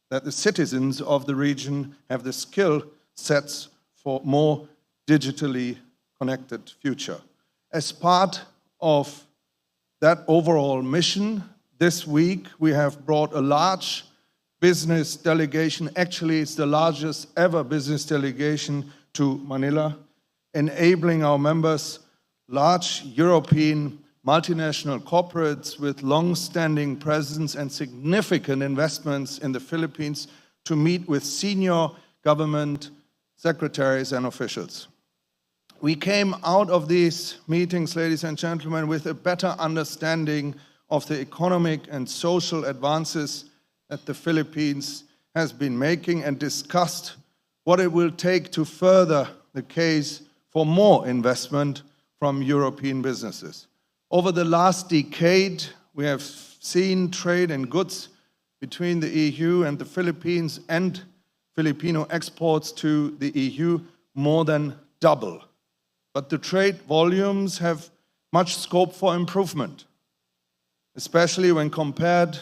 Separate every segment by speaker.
Speaker 1: that the citizens of the region have the skill sets for more digitally connected future. As part of that overall mission, this week we have brought a large business delegation. Actually, it's the largest ever business delegation to Manila, enabling our members, large European multinational corporates with long-standing presence and significant investments in the Philippines, to meet with senior government secretaries and officials. We came out of these meetings, ladies and gentlemen, with a better understanding of the economic and social advances that the Philippines has been making, and discussed what it will take to further the case for more investment from European businesses. Over the last decade, we have seen trade in goods between the EU and the Philippines and Filipino exports to the EU more than double. But the trade volumes have much scope for improvement, especially when compared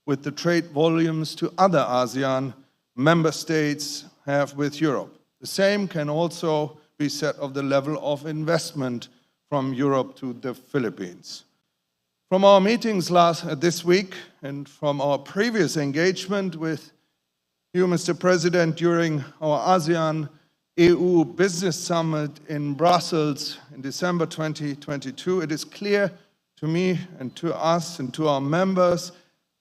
Speaker 1: with the trade volumes to other ASEAN member states have with Europe. The same can also be said of the level of investment from Europe to the Philippines. From our meetings this week and from our previous engagement with you, Mr. President, during our ASEAN-EU Business Summit in Brussels in December 2022, it is clear to me and to us and to our members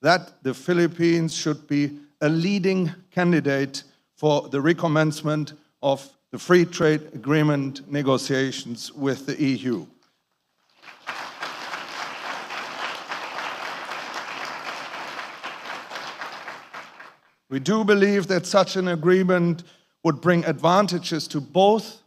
Speaker 1: that the Philippines should be a leading candidate for the recommencement of the free trade agreement negotiations with the EU. We do believe that such an agreement would bring advantages to both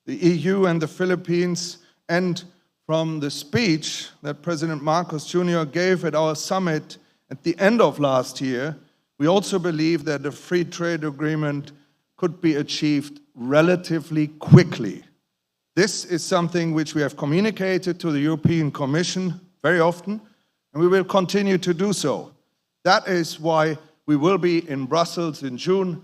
Speaker 1: the EU and the Philippines, and from the speech that President Marcos Jr. gave at our summit at the end of last year, we also believe that a free trade agreement could be achieved relatively quickly. This is something which we have communicated to the European Commission very often, and we will continue to do so. That is why we will be in Brussels in June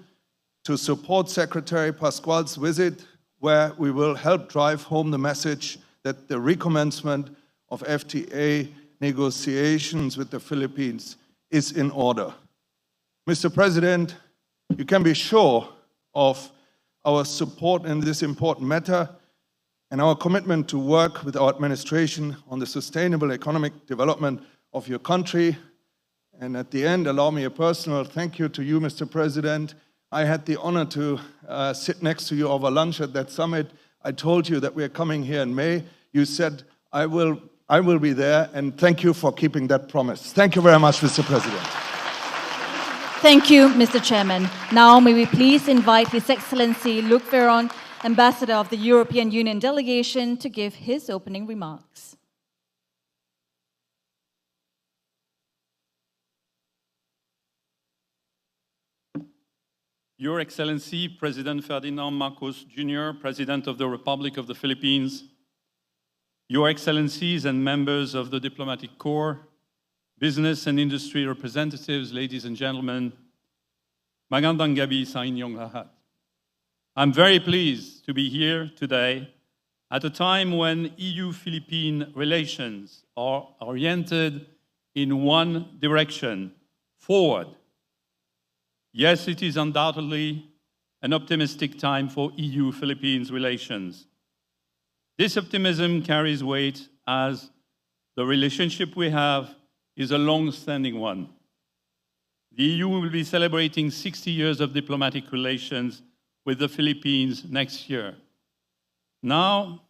Speaker 1: to support Secretary Pascual's visit, where we will help drive home the message that the recommencement of FTA negotiations with the Philippines is in order. Mr. President, you can be sure of our support in this important matter and our commitment to work with our administration on the sustainable economic development of your country. And at the end, allow me a personal thank you to you, Mr. President. I had the honor to sit next to you over lunch at that summit. I told you that we are coming here in May. You said, I will be there, and thank you for keeping that promise. Thank you very much, Mr. President.
Speaker 2: Thank you, Mr. Chairman. Now may we please invite His Excellency Luc Ferron, Ambassador of the European Union delegation, to give his opening remarks.
Speaker 3: Your Excellency, President Ferdinand Marcos Jr., President of the Republic of the Philippines, Your Excellencies and members of the Diplomatic Corps, business and industry representatives, ladies and gentlemen, magandang gabi sa inyong lahat. I'm very pleased to be here today at a time when EU-Philippine relations are oriented in one direction, forward. Yes, it is undoubtedly an optimistic time for EU-Philippines relations. This optimism carries weight as the relationship we have is a long-standing one. The EU will be celebrating 60 years of diplomatic relations with the Philippines next year. Now,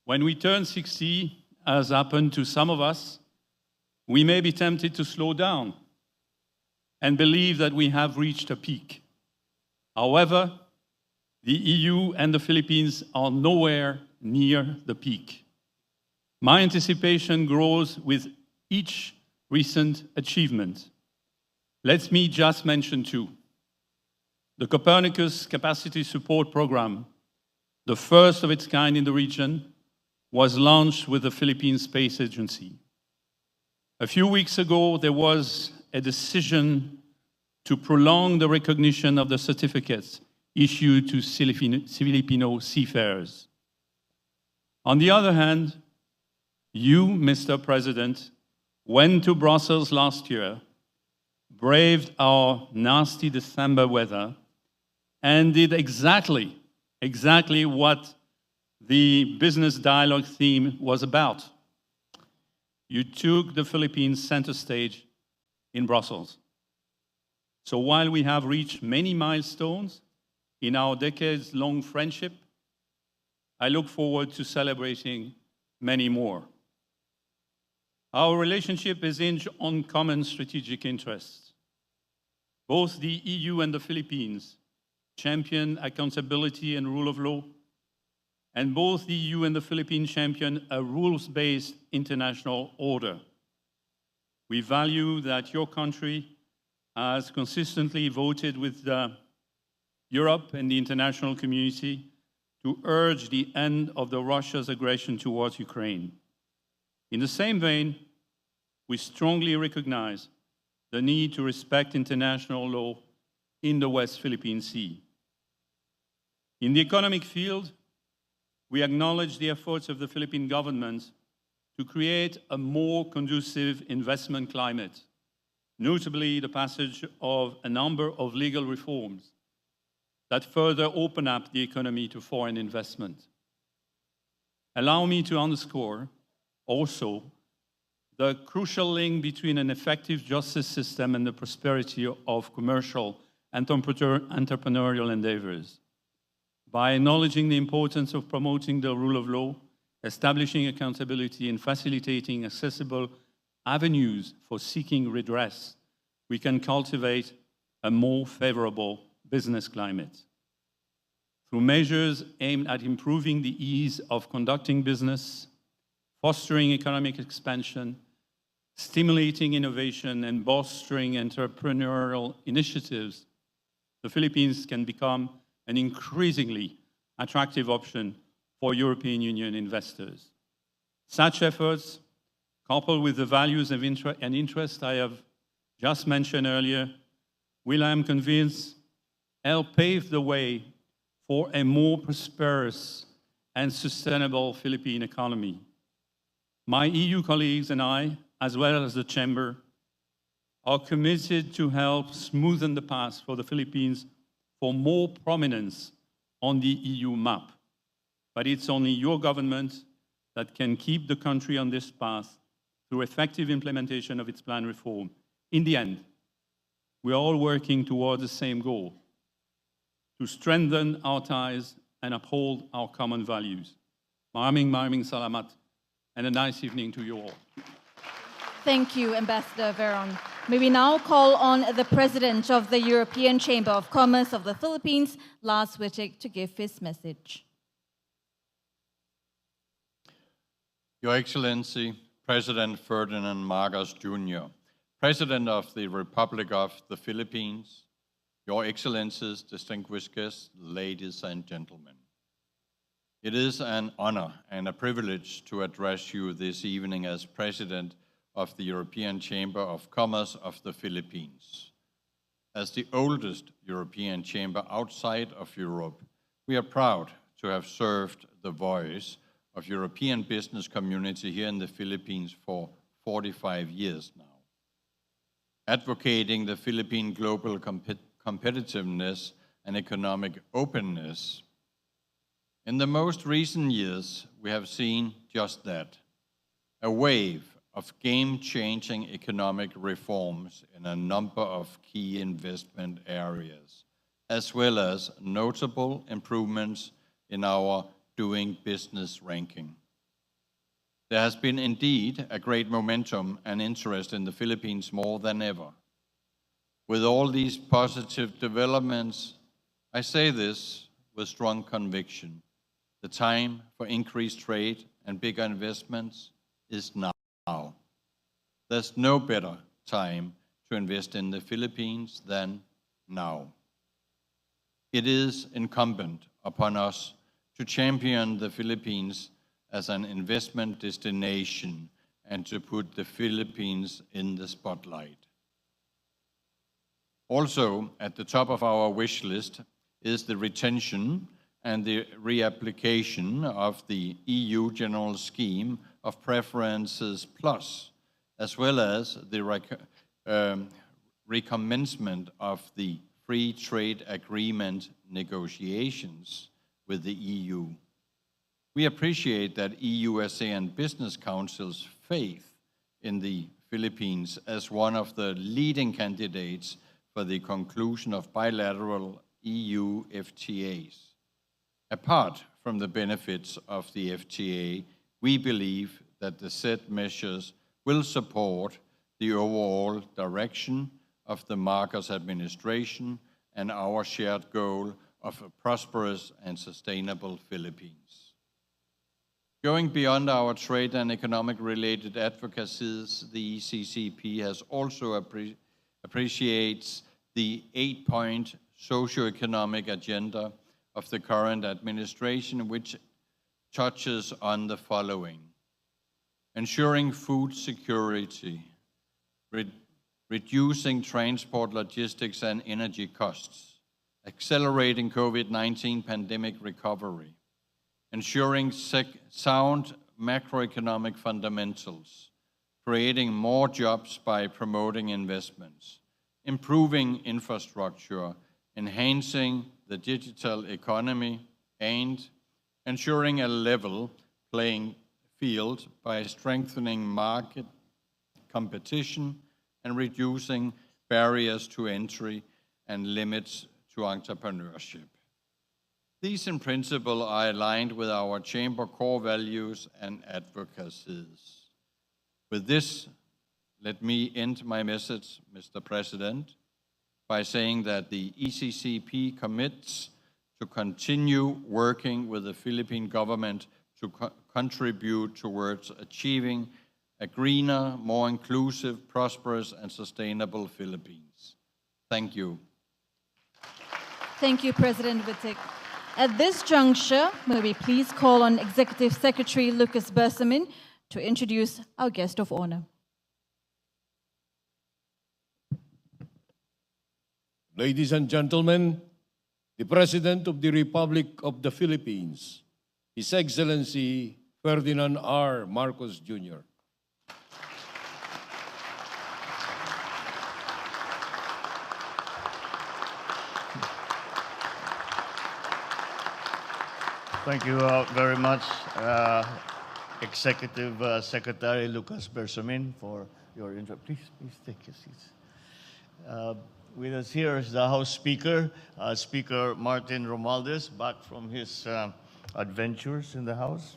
Speaker 3: when we turn 60, as happened to some of us, we may be tempted to slow down and believe that we have reached a peak. However, the EU and the Philippines are nowhere near the peak. My anticipation grows with each recent achievement. Let me just mention two. The Copernicus Capacity Support Program, the first of its kind in the region, was launched with the Philippine Space Agency. A few weeks ago, there was a decision to prolong the recognition of the certificates issued to Filipino seafarers. On the other hand, you, Mr. President, went to Brussels last year, braved our nasty December weather, and did exactly what the business dialogue theme was about. You took the Philippines center stage in Brussels. So while we have reached many milestones in our decades-long friendship, I look forward to celebrating many more. Our relationship is hinged on common strategic interests. Both the EU and the Philippines champion accountability and rule of law, and both the EU and the Philippines champion a rules-based international order. We value that your country has consistently voted with Europe and the international community to urge the end of Russia's aggression towards Ukraine. In the same vein, we strongly recognize the need to respect international law in the West Philippine Sea. In the economic field, we acknowledge the efforts of the Philippine government to create a more conducive investment climate, notably the passage of a number of legal reforms that further open up the economy to foreign investment. Allow me to underscore also the crucial link between an effective justice system and the prosperity of commercial and entrepreneurial endeavors. By acknowledging the importance of promoting the rule of law, establishing accountability, and facilitating accessible avenues for seeking redress, we can cultivate a more favorable business climate. Through measures aimed at improving the ease of conducting business, fostering economic expansion, stimulating innovation, and bolstering entrepreneurial initiatives, the Philippines can become an increasingly attractive option for European Union investors. Such efforts, coupled with the values and interests I have just mentioned earlier, will, I am convinced, help pave the way for a more prosperous and sustainable Philippine economy. My EU colleagues and I, as well as the Chamber, are committed to help smoothen the path for the Philippines for more prominence on the EU map. But it's only your government that can keep the country on this path through effective implementation of its planned reform. In the end, we are all working towards the same goal: to strengthen our ties and uphold our common values. Maraming salamat, and a nice evening to you all.
Speaker 2: Thank you, Ambassador Veron. May we now call on the President of the European Chamber of Commerce of the Philippines, Lars Wittig, to give his message.
Speaker 4: Your Excellency, President Ferdinand Marcos Jr., President of the Republic of the Philippines, Your Excellencies, distinguished guests, ladies and gentlemen. It is an honor and a privilege to address you this evening as President of the European Chamber of Commerce of the Philippines. As the oldest European chamber outside of Europe, we are proud to have served the voice of European business community here in the Philippines for 45 years now, advocating the Philippine global competitiveness and economic openness. In the most recent years, we have seen just that, a wave of game-changing economic reforms in a number of key investment areas, as well as notable improvements in our doing business ranking. There has been indeed a great momentum and interest in the Philippines more than ever. With all these positive developments, I say this with strong conviction. The time for increased trade and bigger investments is now. There's no better time to invest in the Philippines than now. It is incumbent upon us to champion the Philippines as an investment destination and to put the Philippines in the spotlight. Also, at the top of our wish list is the retention and the reapplication of the EU General Scheme of Preferences Plus, as well as the recommencement of the Free Trade Agreement negotiations with the EU. We appreciate that EU-ASEAN Business Council's faith in the Philippines as one of the leading candidates for the conclusion of bilateral EU FTAs. Apart from the benefits of the FTA, we believe that the said measures will support the overall direction of the Marcos administration and our shared goal of a prosperous and sustainable Philippines. Going beyond our trade and economic-related advocacies, the ECCP has also appreciates the 8-point socio-economic agenda of the current administration, which touches on the following: ensuring food security, reducing transport, logistics, and energy costs, accelerating COVID-19 pandemic recovery, ensuring sound macroeconomic fundamentals, creating more jobs by promoting investments, improving infrastructure, enhancing the digital economy, and ensuring a level playing field by strengthening market competition and reducing barriers to entry and limits to entrepreneurship. These in principle are aligned with our Chamber core values and advocacies. With this, let me end my message, Mr. President, by saying that the ECCP commits to continue working with the Philippine government to contribute towards achieving a greener, more inclusive, prosperous, and sustainable Philippines. Thank you.
Speaker 2: Thank you, President Wittig. At this juncture, may we please call on Executive Secretary Lucas Bersamin to introduce our guest of honor.
Speaker 5: Ladies and gentlemen, the President of the Republic of the Philippines, His Excellency Ferdinand R. Marcos Jr.
Speaker 6: Thank you very much, Executive Secretary Lucas Bersamin, for your intro. Please take your seats. With us here is the House Speaker, Speaker Martin Romualdez, back from his adventures in the House.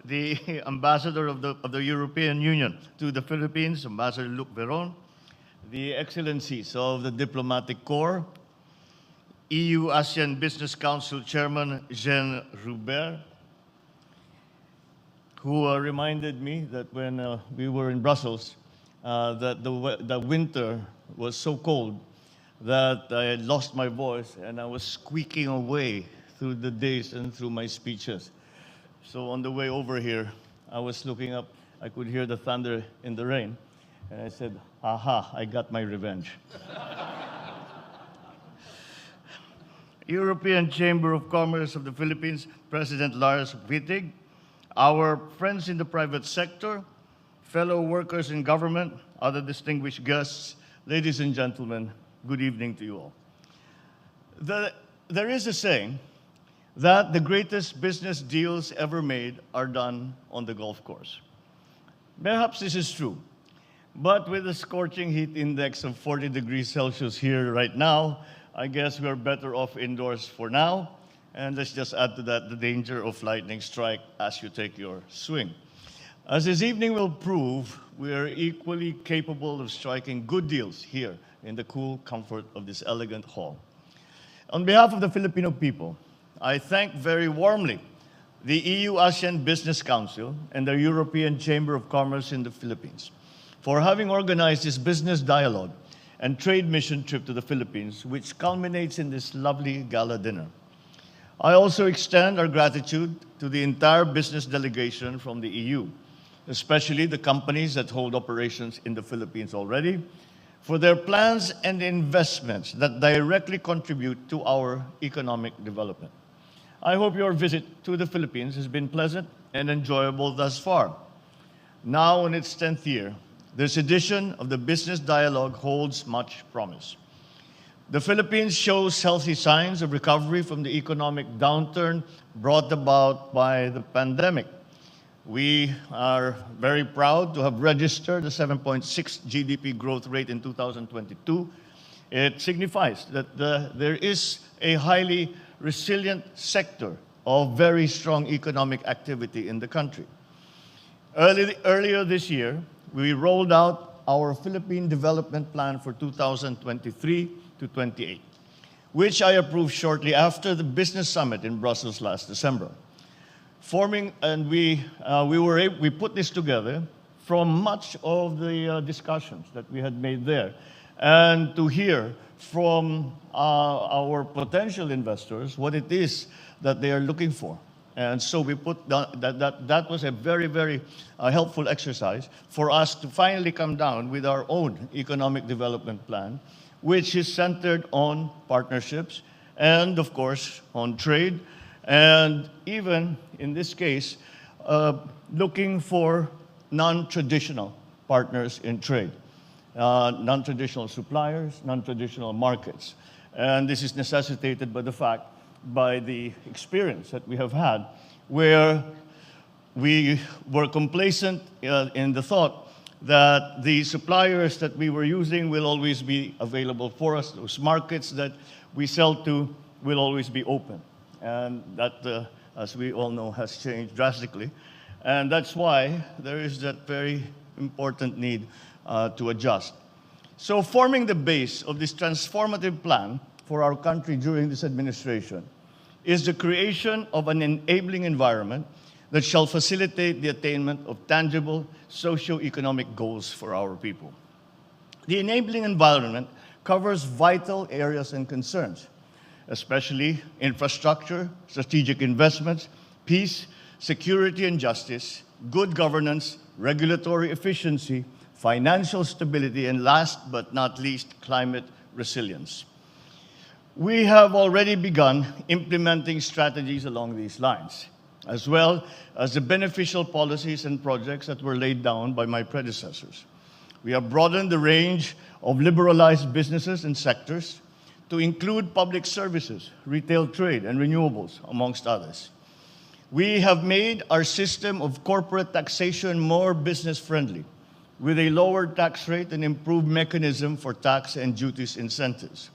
Speaker 6: The Ambassador of the European Union to the Philippines, Ambassador Luc Veron, the Excellencies of the Diplomatic Corps, EU-ASEAN Business Council Chairman Jean Roubert, who reminded me that when we were in Brussels, that the winter was so cold that I had lost my voice and I was squeaking away through the days and through my speeches. So on the way over here, I was looking up, I could hear the thunder in the rain, and I said, aha, I got my revenge. European Chamber of Commerce of the Philippines, President Lars Wittig, our friends in the private sector, fellow workers in government, other distinguished guests, ladies and gentlemen, good evening to you all. There is a saying that the greatest business deals ever made are done on the golf course. Perhaps this is true, but with a scorching heat index of 40 degrees Celsius here right now, I guess we're better off indoors for now. And let's just add to that the danger of lightning strike as you take your swing. As this evening will prove, we are equally capable of striking good deals here in the cool comfort of this elegant hall. On behalf of the Filipino people, I thank very warmly the EU-ASEAN Business Council and the European Chamber of Commerce in the Philippines for having organized this business dialogue and trade mission trip to the Philippines, which culminates in this lovely gala dinner. I also extend our gratitude to the entire business delegation from the EU, especially the companies that hold operations in the Philippines already, for their plans and investments that directly contribute to our economic development. I hope your visit to the Philippines has been pleasant and enjoyable thus far. Now in its 10th year, this edition of the Business Dialogue holds much promise. The Philippines shows healthy signs of recovery from the economic downturn brought about by the pandemic. We are very proud to have registered a 7.6 GDP growth rate in 2022. It signifies that there is a highly resilient sector of very strong economic activity in the country. Earlier this year, we rolled out our Philippine Development Plan for 2023 to 28, which I approved shortly after the Business Summit in Brussels last December. We put this together from much of the discussions that we had made there, and to hear from our potential investors what it is that they are looking for. And so we put that was a very, very helpful exercise for us to finally come down with our own economic development plan, which is centered on partnerships and, of course, on trade, and even, in this case, looking for non-traditional partners in trade, non-traditional suppliers, non-traditional markets. And this is necessitated by the experience that we have had, where we were complacent in the thought that the suppliers that we were using will always be available for us. Those markets that we sell to will always be open. And that, as we all know, has changed drastically. And that's why there is that very important need to adjust. So forming the base of this transformative plan for our country during this administration is the creation of an enabling environment that shall facilitate the attainment of tangible socio-economic goals for our people. The enabling environment covers vital areas and concerns, especially infrastructure, strategic investments, peace, security and justice, good governance, regulatory efficiency, financial stability, and last but not least, climate resilience. We have already begun implementing strategies along these lines, as well as the beneficial policies and projects that were laid down by my predecessors. We have broadened the range of liberalized businesses and sectors to include public services, retail trade, and renewables, amongst others. We have made our system of corporate taxation more business-friendly, with a lower tax rate and improved mechanism for tax and duties incentives.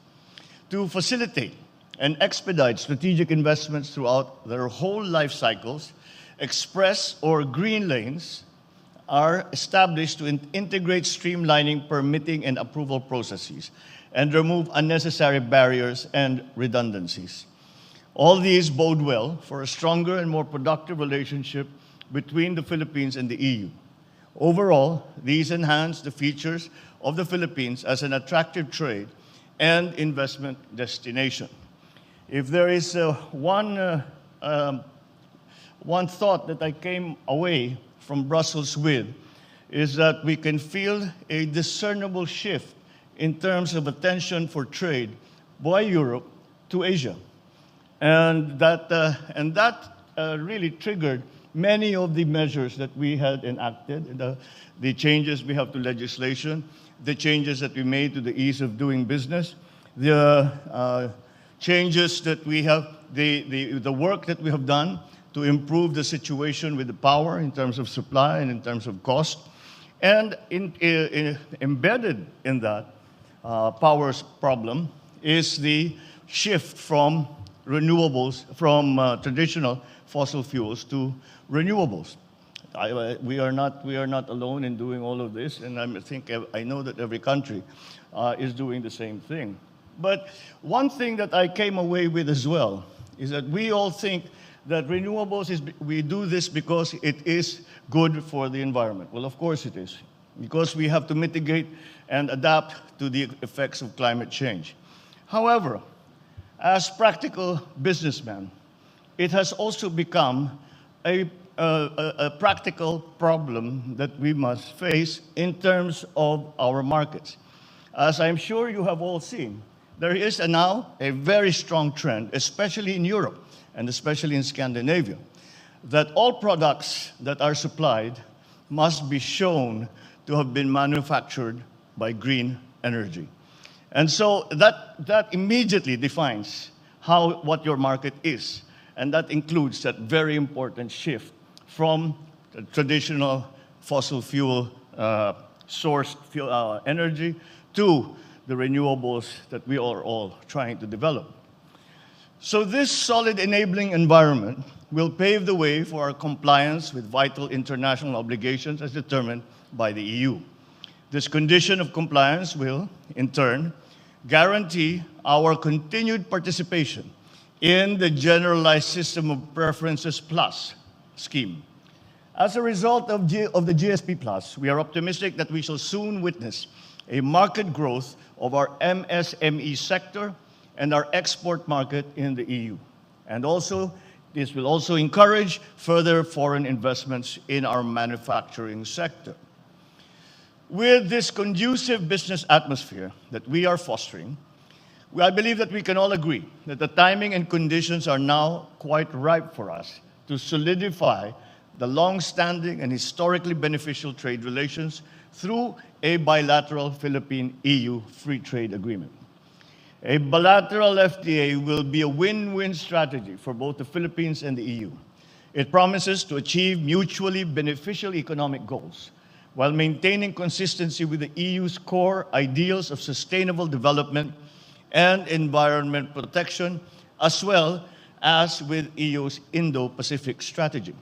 Speaker 6: To facilitate and expedite strategic investments throughout their whole life cycles, express or green lanes are established to integrate streamlining, permitting, and approval processes and remove unnecessary barriers and redundancies. All these bode well for a stronger and more productive relationship between the Philippines and the EU. Overall, these enhance the features of the Philippines as an attractive trade and investment destination. If there is one thought that I came away from Brussels with, is that we can feel a discernible shift in terms of attention for trade by Europe to Asia. And that really triggered many of the measures that we had enacted, the changes we have to legislation, the changes that we made to the ease of doing business, the changes that we have, the work that we have done to improve the situation with the power in terms of supply and in terms of cost. And embedded in that power's problem is the shift from renewables, from traditional fossil fuels to renewables. We are not alone in doing all of this, and I know that every country is doing the same thing. But one thing that I came away with as well is that we all think that renewables we do this because it is good for the environment. Well, of course it is, because we have to mitigate and adapt to the effects of climate change. However, as practical businessmen, it has also become a a practical problem that we must face in terms of our markets. As I'm sure you have all seen, there is now a very strong trend, especially in Europe and especially in Scandinavia, that all products that are supplied must be shown to have been manufactured by green energy. And so that immediately defines what your market is. And that includes that very important shift from the traditional fossil fuel sourced energy to the renewables that we are all trying to develop. So this solid enabling environment will pave the way for our compliance with vital international obligations as determined by the EU. This condition of compliance will, in turn, guarantee our continued participation in the Generalized System of Preferences Plus scheme. As a result of the GSP Plus, we are optimistic that we shall soon witness a market growth of our MSME sector and our export market in the EU. And also, this will also encourage further foreign investments in our manufacturing sector. With this conducive business atmosphere that we are fostering, I believe that we can all agree that the timing and conditions are now quite ripe for us to solidify the long-standing and historically beneficial trade relations through a bilateral Philippine-EU free trade agreement. A bilateral FTA will be a win-win strategy for both the Philippines and the EU. It promises to achieve mutually beneficial economic goals while maintaining consistency with the EU's core ideals of sustainable development and environment protection, as well as with EU's Indo-Pacific strategy.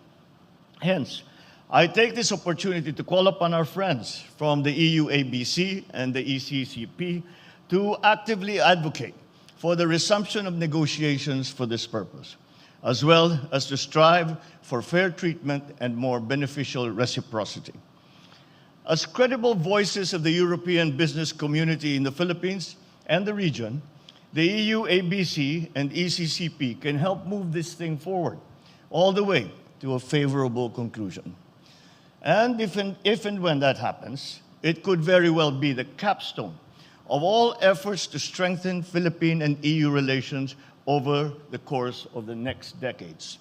Speaker 6: Hence, I take this opportunity to call upon our friends from the EU ABC and the ECCP to actively advocate for the resumption of negotiations for this purpose, as well as to strive for fair treatment and more beneficial reciprocity. As credible voices of the European business community in the Philippines and the region, the EU ABC and ECCP can help move this thing forward all the way to a favorable conclusion. And if and when that happens, it could very well be the capstone of all efforts to strengthen Philippine and EU relations over the course of the next decades.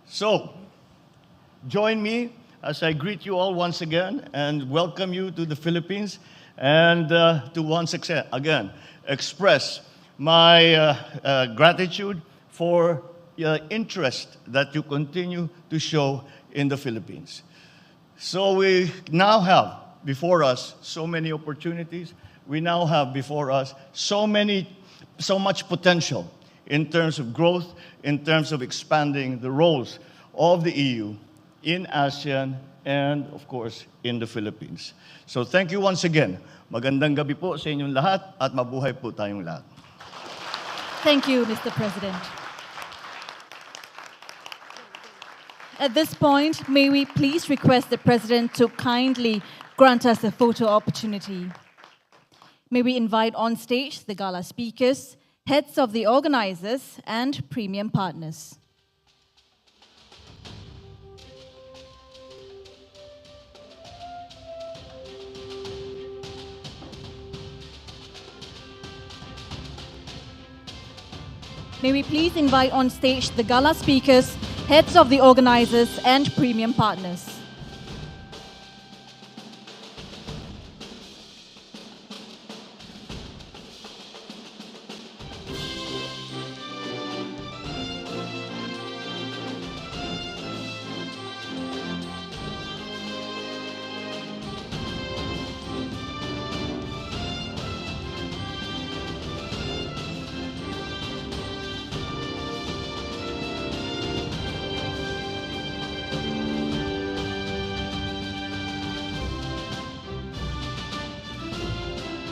Speaker 6: So, join me as I greet you all once again and welcome you to the Philippines and to once again express my gratitude for the interest that you continue to show in the Philippines. So we now have before us so many opportunities. We now have before us so much potential in terms of growth, in terms of expanding the roles of the EU in ASEAN and, of course, in the Philippines. So thank you once again. Magandang gabi po sa inyong lahat at mabuhay po tayong lahat.
Speaker 2: Thank you, Mr. President. At this point, may we please request the President to kindly grant us a photo opportunity. May we invite on stage the gala speakers, heads of the organizers, and premium partners. May we please invite on stage the gala speakers, heads of the organizers, and premium partners.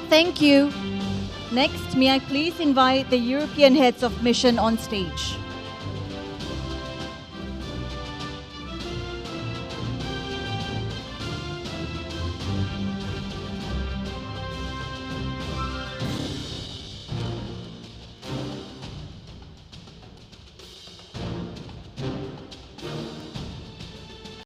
Speaker 2: Thank you. Next, may I please invite the European heads of mission on stage.